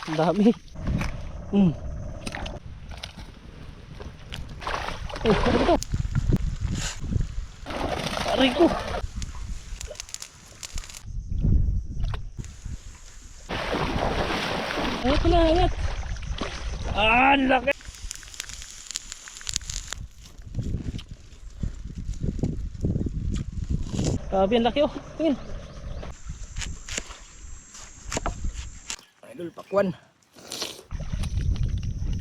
Ang dami. Oh, ano ito? Aray ko. Ayat na, ayat. Ah, ang laki. Grabe, ang laki oh. Tingin. Idol, pakwan.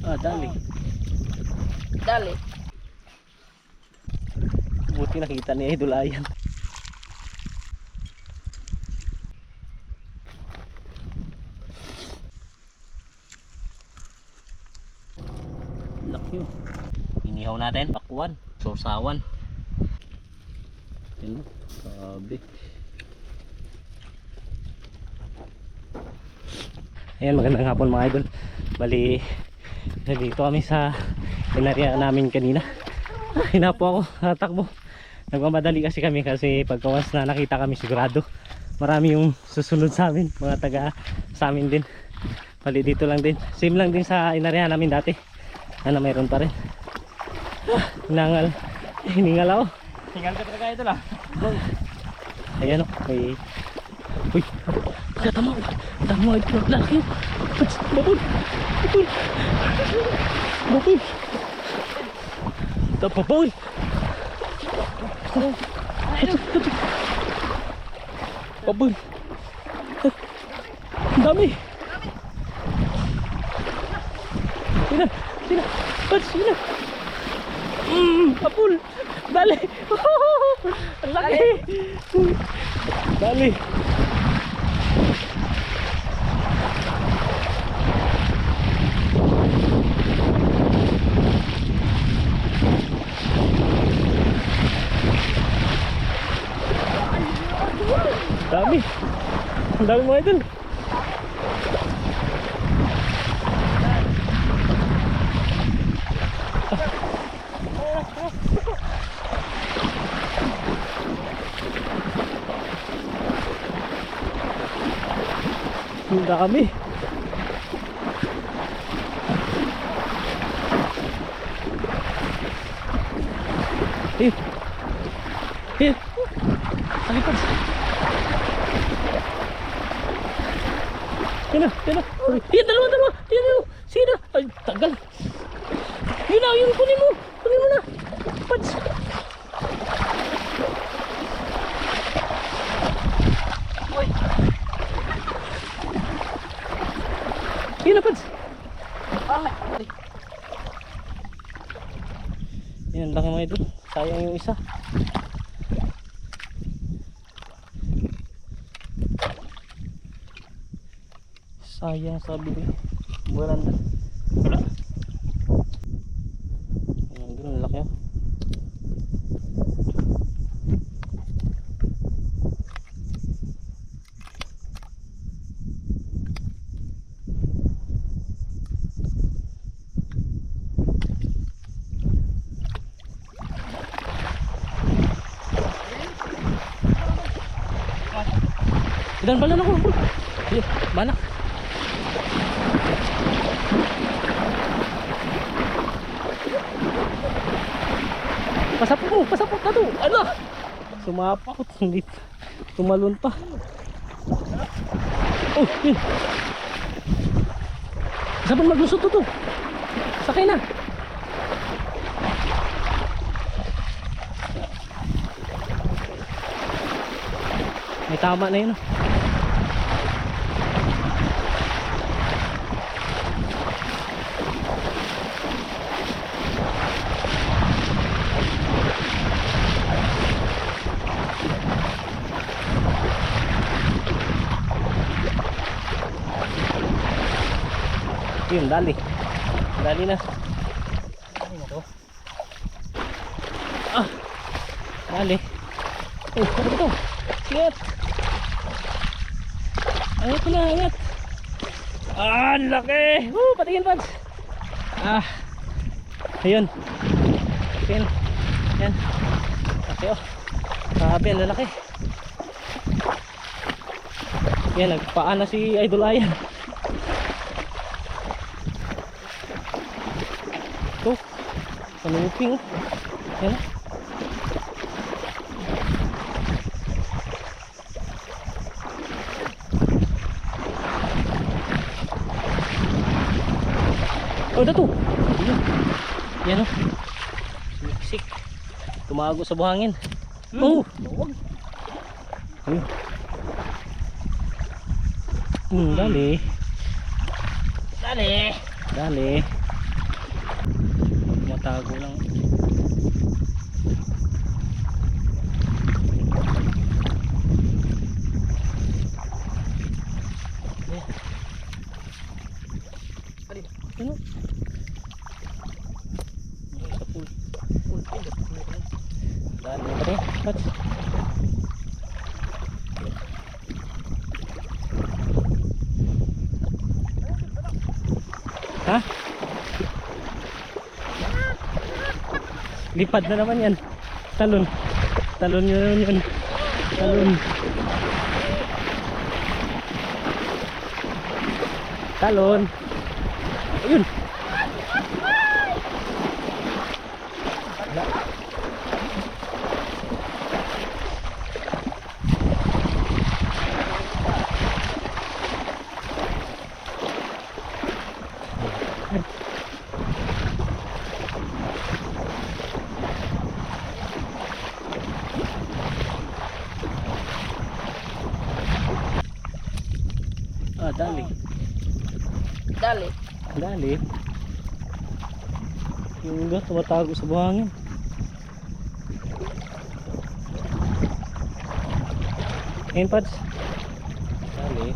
Ah, dali. Dali. Buti nakita ni Idol Ayan. Laki oh. Inihaw natin, pakwan, sausawan. Yan, grabe. Ayan, magandang hapon mga idol. Bali, nandito kami sa inarya namin kanina. Hinapo ako, tatakbo. Nagmamadali kasi kami kasi pagkawas na nakita kami sigurado marami yung susunod sa amin, mga taga sa amin din. Bali dito lang din, same lang din sa inarya namin dati. Ano, mayroon pa rin. Hiningal ako. Tinggal ka talaga ito lah. Ayan o, may... Uy, kaya tama o. Tama ito, laki o. Babul, babul. Babul. Babul. Babul. Ang dami. Sina, sina. Bats, sina. Babul. Dali. Ang laki. Dali. Dami. Ang dami mga idol. Ang dami. Eh. Eh. Talipad. Yan na, yan na. Yan, dalawa. Yan na. Sino? Ay, tagal. Yun na, yun. Kunin mo. Kunin mo na. Pads. Uy. Yun na, Pads. Yan, laki mga ito. Sayang yung isa. Sayang, sabi ko. Buwanan na. Wala. Ayan, doon, laki oh. Dan pala na ko. Mana? Pasapok na to. Ano? Sumapakot, hindi tumalon pa. Oh, yun. Sabon maglusot to. Sakay na. May tama na yun. Yun, dali na. Dali na to. Ah, dali. Oh, ano ito? Ayat. Ayat na, ayat. Ah, ang laki. Patingin, Pads. Ah, ayun. Yan. Yan. Laki oh. Grabe, ang lalaki. Yan, nagpaan na si Idol Ayan. Ito. Kanuping. Yan. Oh, dato. Yan. Yan oh. Siksik. Tumago sa buhangin. Oh. Ayun. Dali. Dali. Dali. Matago lang. Ano? Sa pool. Dali. Pare. Pats. Ha? Lipad na naman yan. Talon. Talon nyo naman yan. Talon. Talon. Ayun. Ah, dali. Dali. Dali. Yung iba tumatago sa buhangin. Ayun, Pads. Dali.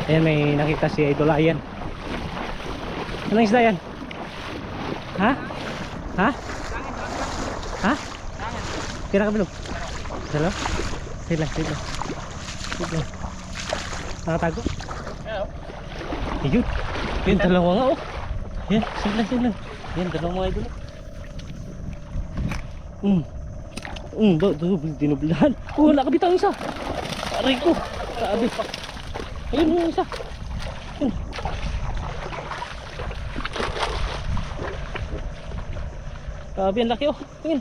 Ayan, may nakita si Idol Ayan. Anong isda yan? Ha? Ha? Ha? Kira ka bilog? Dalo? Sila. Nakatago? Ayun. Yun, dalawa nga oh. Yan, sila. Yan, dalawa mga idol. Dinublahan. Oh, nakabitaw isa. Aray ko. Sabi. Ayun yung isa. Yun. Sabi, ang laki oh. Ayun.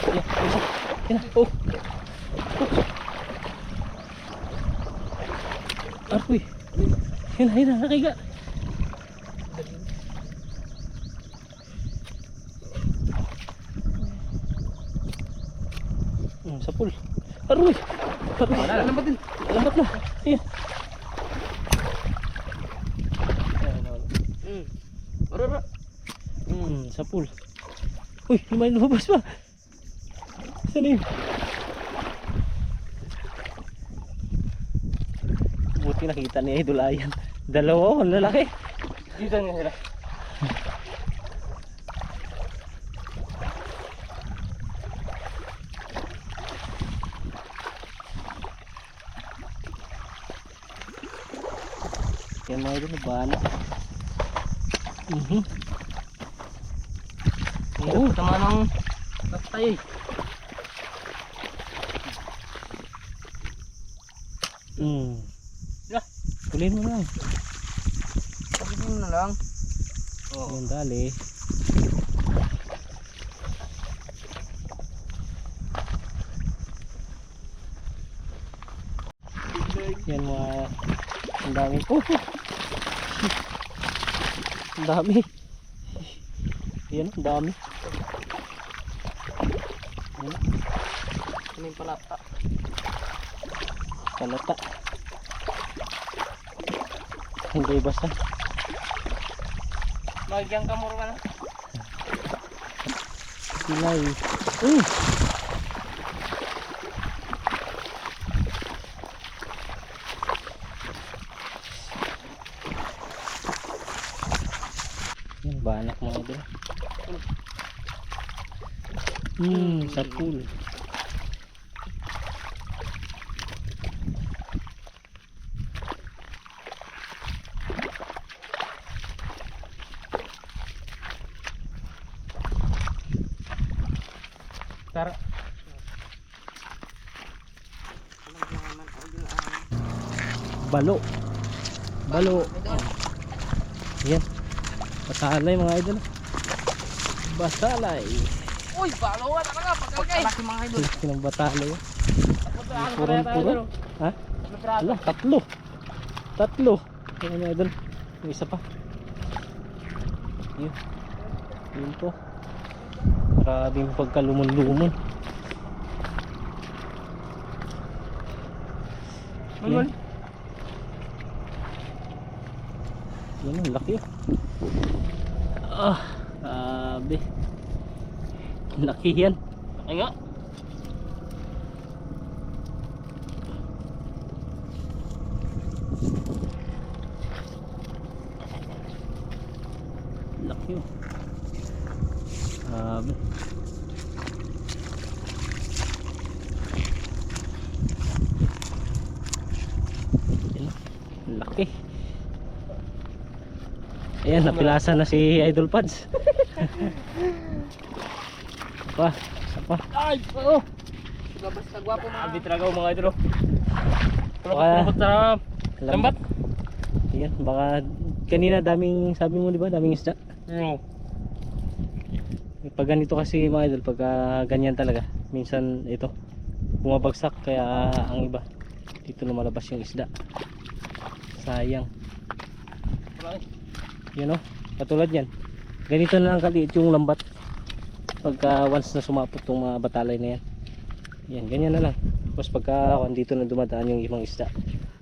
Yan, isa. Yan, oh. Apoy. Yan, nakiga. Sa pool. Aroy. Lambat din. Lambat na. Ayan. Ora. Sa pool. Uy, may lumabas pa. Saan yun? Buti nakita ni Idol Ayan. Dalawa, ang lalaki. Dito nga sila. Yan mga idol, nabana. Oo, tama ng patay. Kulin mo lang. Sabihin mo na lang. Yan, dali. Yan mga ang dami. Ang dami. Yan, ang dami. Yan, May palata. kalata. Hindi basta. Magyang kamuro ka na. Silay. Yan, banak mga idol. Sa pool. Tara. Balo. Balo. Yan. Basalay mga idol. Basalay. Uy, balo ka talaga. Pagkalaki mga idol. Sinang batalay. Puro. Puro. Ha? Wala, tatlo. Tatlo. Yan mga idol. Yung isa pa. Yun. Yun po. Maraming pagkalumon-lumon. Yan. Yan ang laki. Ah, grabe. Laki yan. Ay nga. Laki oh. Grabe. Yan. Laki. Ayan, napilasan na si Idol Pads. Pa, isa pa. Ay, oo. Basta gwapo mga. Abi talaga mga idol. Baka- Pulupot sa lambat. Ayan, baka kanina daming, sabi mo di ba, daming isda. Oo. Pag ganito kasi mga idol, pag ganyan talaga, minsan ito, bumabagsak kaya ang iba, dito lumalabas yung isda. Sayang. Yun o, katulad yan. Ganito na lang kaliit yung lambat. Pagka once na sumapot yung mga batalay na yan. Yan, ganyan na lang. Tapos pagka dito na dumadaan yung ibang isda.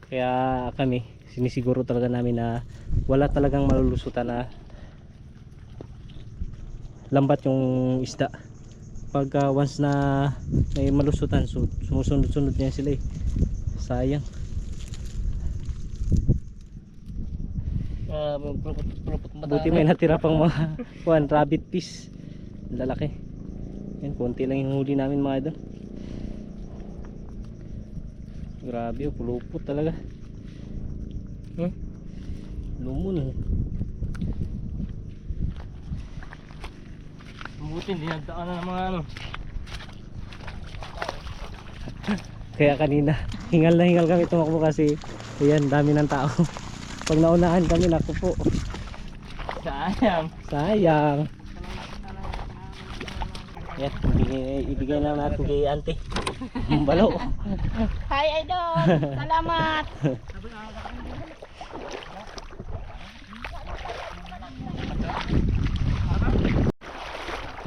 Kaya kami, sinisiguro talaga namin na wala talagang malulusutan na lambat yung isda. Pagka once na may malusutan, sumusunod-sunod niyan sila eh. Sayang. Buti may natira pang mga rabbit piece. Lalaki. Yan, konti lang yung huli namin mga idol. Grabe oh, pulupot talaga. Lumon. Buti hindi nagdaan na ng mga ano. Kaya kanina hingal na hingal kami tumakbo kasi ayan, dami ng tao. Pag naunahan kami, naku po, Sayang. sayang. Yan, ibigay lang natin kay auntie. Balo. Hi Idol! Salamat!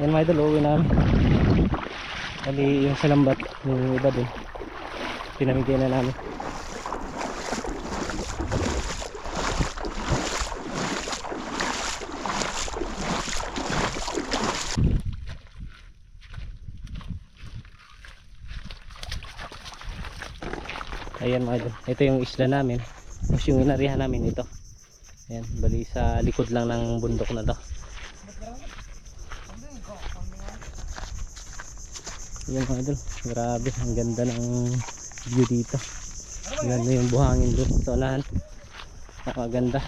Yan mga idol, uwi na kami. Kali yung sa lambat, yung iba dun, pinamigay na namin. Ayan mga idol, ito yung isla namin. Tapos yung inarihan namin ito. Ayan, bali sa likod lang ng bundok na to. Ayan mga idol, grabe, ang ganda ng view dito. Ang ganda yung buhangin doon sa unahan. Napakaganda.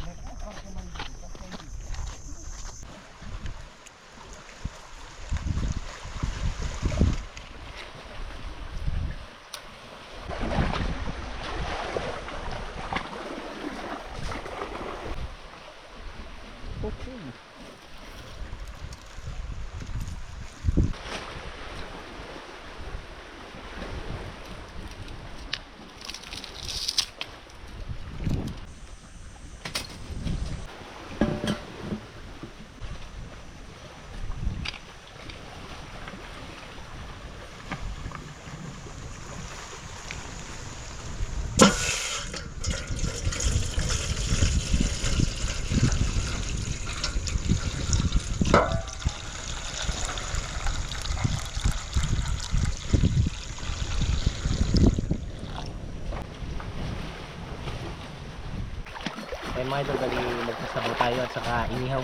Kaya mga idol, bali magsasabaw tayo at saka inihaw.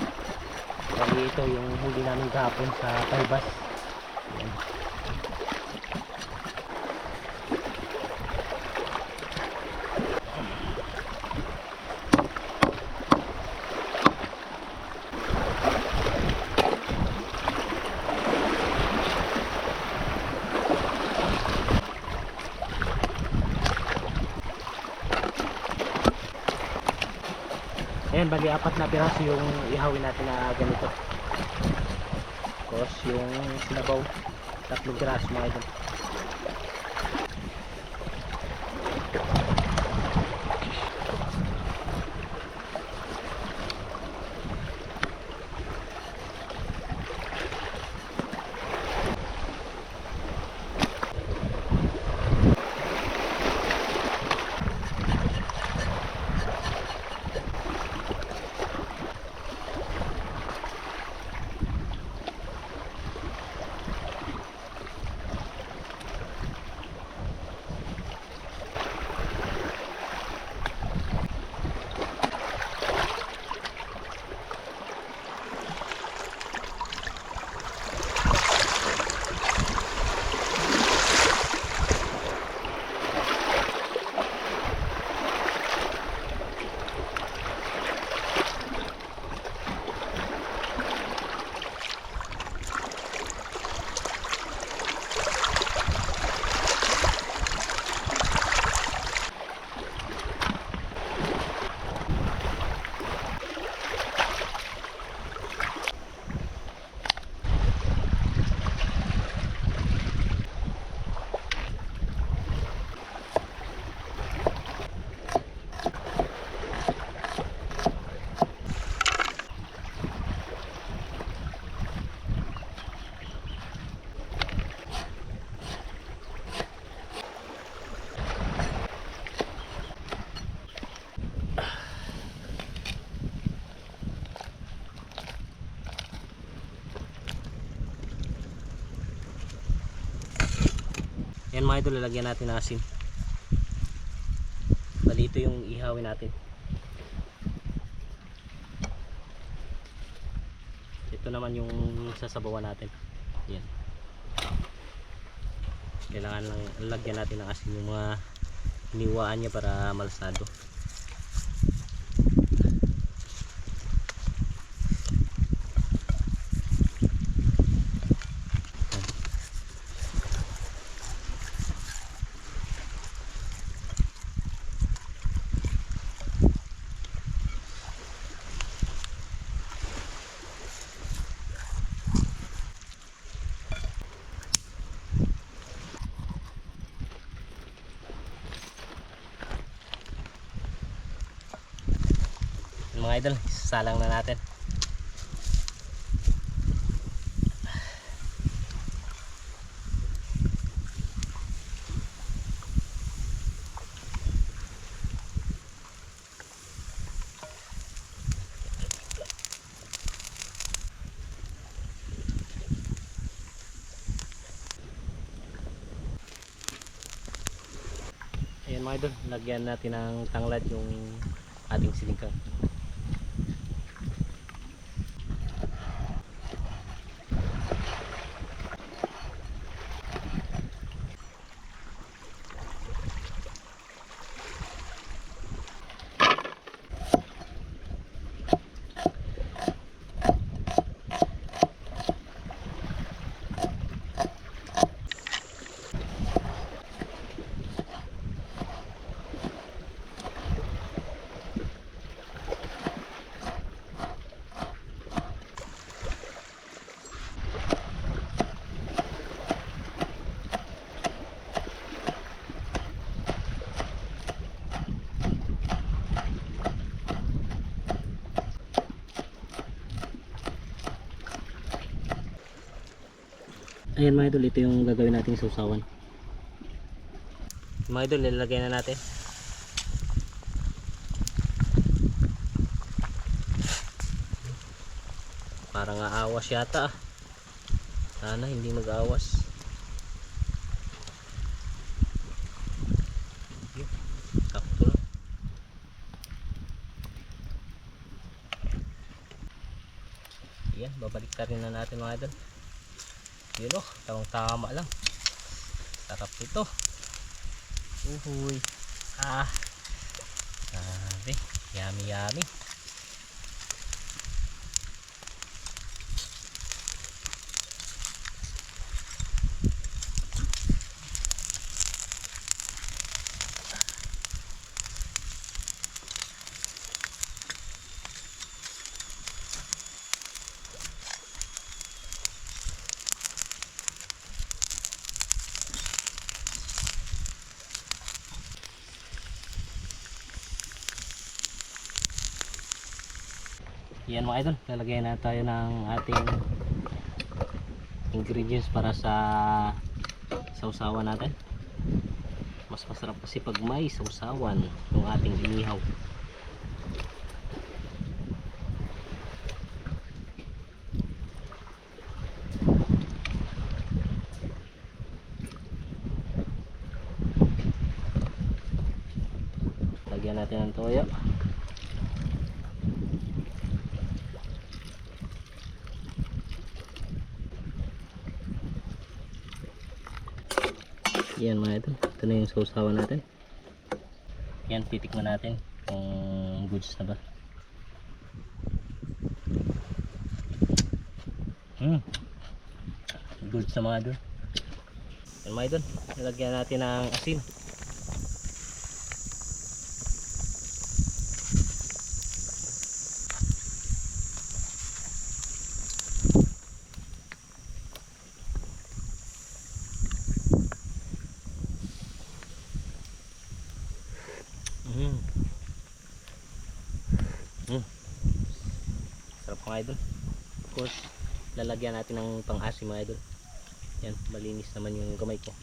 Bali ito yung huli namin kahapon sa Talbas. Ayan. Ayan, bali 4 na piraso yung ihawin natin na ganito. Tapos yung sinabaw, 3 piraso mga idol. Yan mga idol, lalagyan natin ng asin. Bali ito yung ihawin natin. Ito naman yung sasabawan natin. Yan. Kailangan lang lagyan natin ng asin yung mga hiniwaan niya para malasado. Mga idol, isasalang na natin. Ayan mga idol, lagyan natin ng tanglad yung ating sinigang. Ayan mga idol, ito yung gagawin nating sausawan. Mga idol, ilalagay na natin. Parang aawas yata ah. Sana hindi mag-aawas. Sakto lang. Ayan, babalik ka rin na natin mga idol. Yun o, tamang tama lang. Sarap ito. Uhuy. Ah. Sabi, yummy yummy. Yan mga idol, lalagyan na tayo ng ating ingredients para sa sausawan natin. Mas masarap kasi pag may sausawan yung ating inihaw. Lagyan natin ng toyo. Yan mga ito. Ito na yung sausawan natin. Yan, titikman natin kung goods na ba. Goods na mga idol. Yan mga idol. Nilagyan natin ng asin. Sarap mga idol. Of course, lalagyan natin ng pang-asim mga idol. Yan, malinis naman yung kamay ko.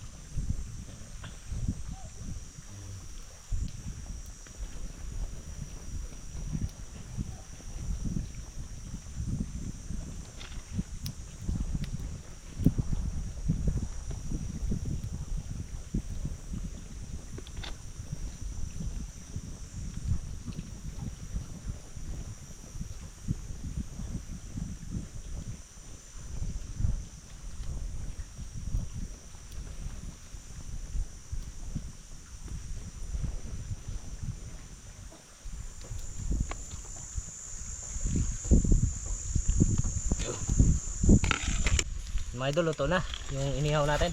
Mga idol, luto na yung inihaw natin.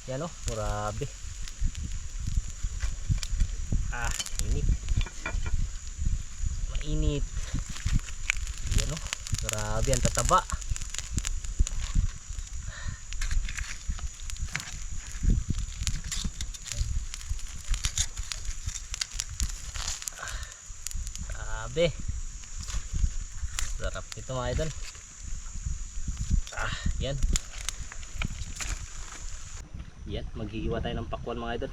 Yan o, grabe. Init. Mainit. Yan o, grabe, ang tataba. Grabe. Sarap ito mga idol. Yan. Yan, maghihiwa tayo ng pakwan mga idol.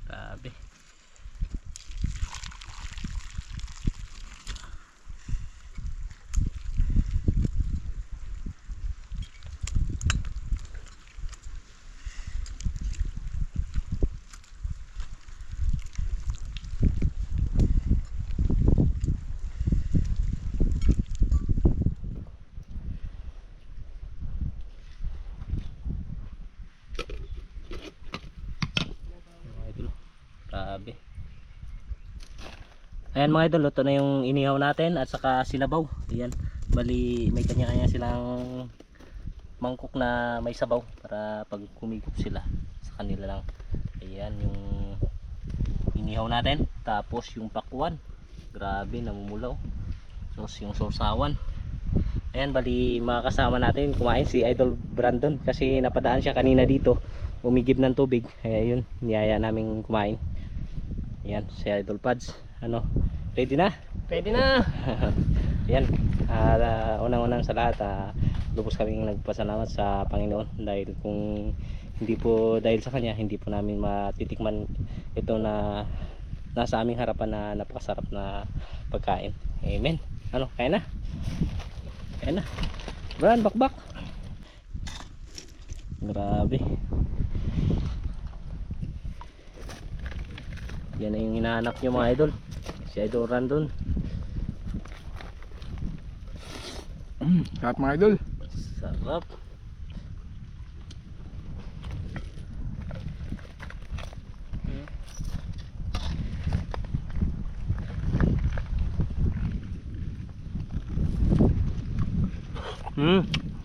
Grabe. Grabe. Ayan mga idol, luto na yung inihaw natin at saka sinabaw. Ayan, bali may kanya-kanya silang mangkok na may sabaw para pag kumigop sila sa kanila lang. Ayan yung inihaw natin, tapos yung pakwan. Grabe, namumulaw. Tapos yung sausawan. Ayan, bali makakasama natin kumain si Idol Brandon kasi napadaan siya kanina dito, umigib ng tubig. Kaya yun, niyaya namin kumain. Ayan, si Idol Pads. Ano, ready na? Pwede na. Ayan, unang-unang sa lahat, lubos kaming nagpasalamat sa Panginoon dahil kung hindi po dahil sa kanya, hindi po namin matitikman ito na nasa aming harapan na napakasarap na pagkain. Amen. Ano, kaya na? Kaya na. Bran, bakbak. Grabe. Yan na yung hinahanap nyo mga idol. Si Idol Brandon. Sarap mga idol. Sarap.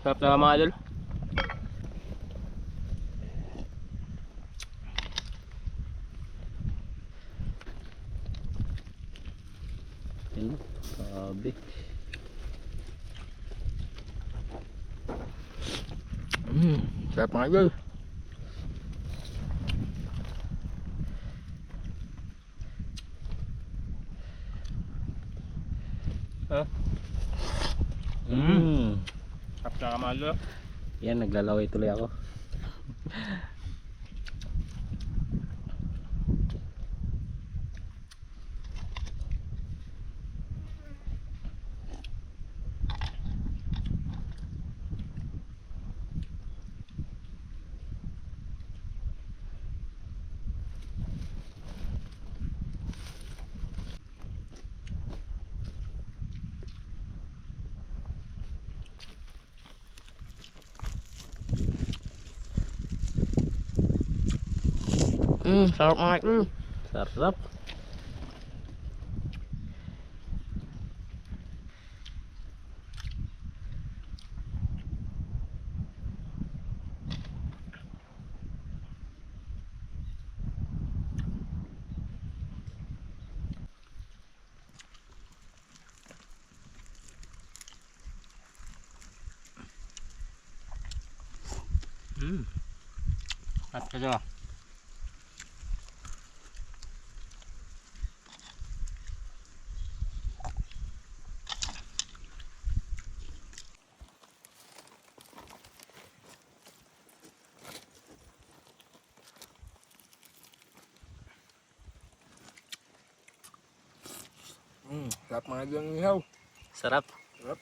Sarap na mga idol. Yun, grabe. Sarap mga idol. Sarap na mga idol. Yan, naglalaway tuloy ako. Sarap mga idol. Sarap. Sarap ka dyan. Sarap mga idol ng ihaw. Sarap. Sarap.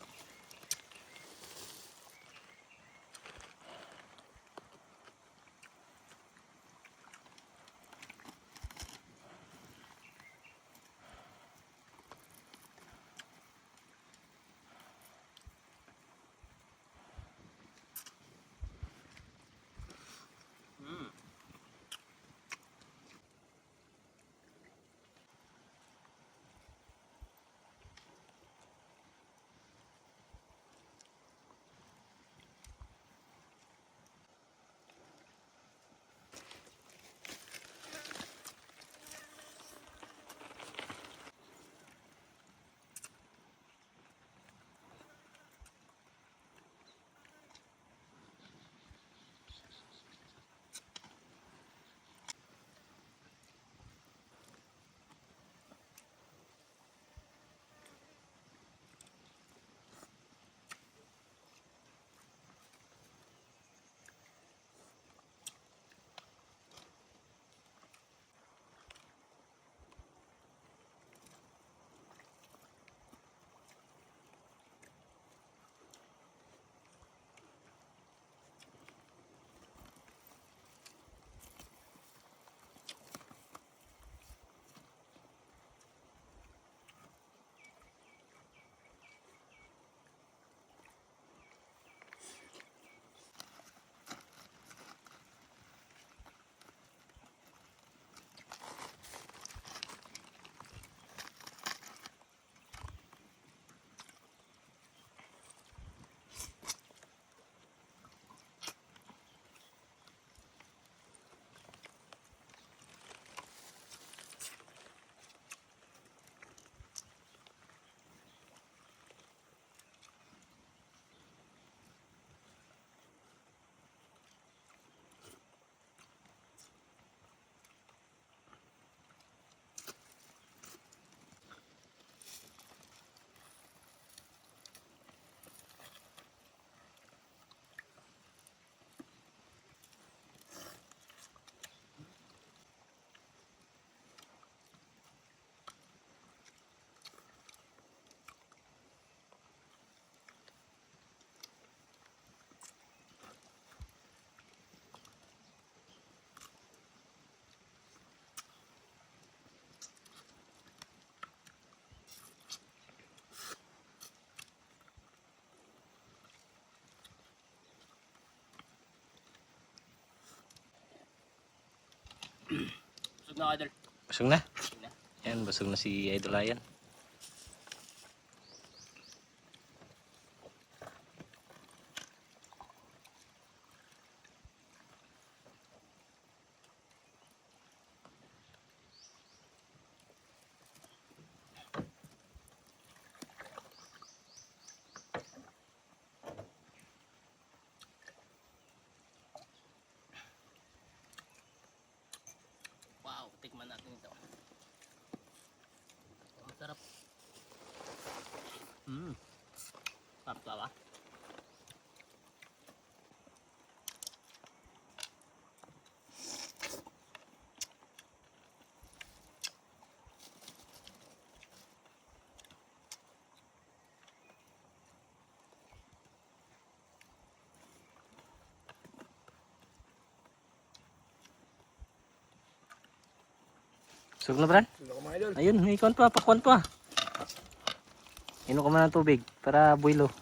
Busog na idol. Busog na? Yan, busog na si Idol Ayan. Wow, tikman natin ito. Masarap. Sarap talaga. Busog na, Bran? Hindi ko mga idol. Ayun, may ikon pa, pakwan pa. Inom ka man ng tubig para buwilo.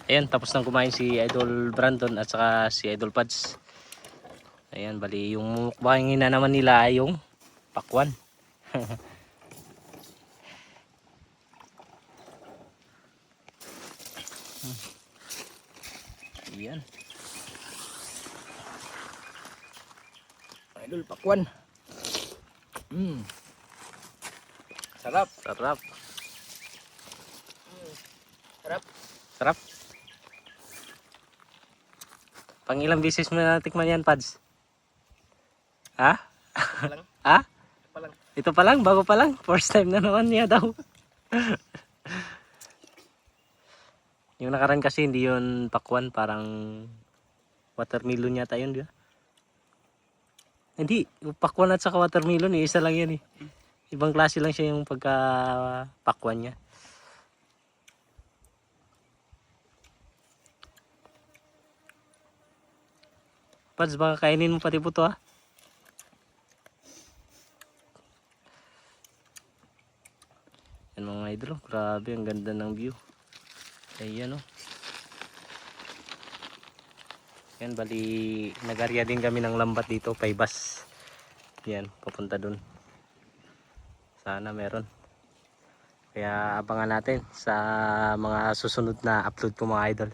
Ayan, tapos nang kumain si Idol Brandon at saka si Idol Pads. Ayan, bali yung mukbangin na naman nila ay yung pakwan. Ayan. Idol, pakwan. Sarap. Sarap. Sarap. Sarap. Pang ilang beses mo na tikman yan, Pads? Ha? Pa lang. Ha? Pa lang. Ito pa lang, bago pa lang. First time na naman niya daw. Yung nakaraan kasi hindi yun pakwan, parang watermelon yata yun, di ba? Hindi, yung pakwan at saka watermelon, isa lang yan eh. Ibang klase lang siya yung pagka pakwan niya. Pads, baka kainin mo pati puto ha. Yan mga idol, grabe ang ganda ng view. Ayan o. Yan, bali nag-area din kami ng lambat dito, Paybas. Yan, papunta dun. Sana meron. Kaya abangan natin sa mga susunod na upload ko mga idol.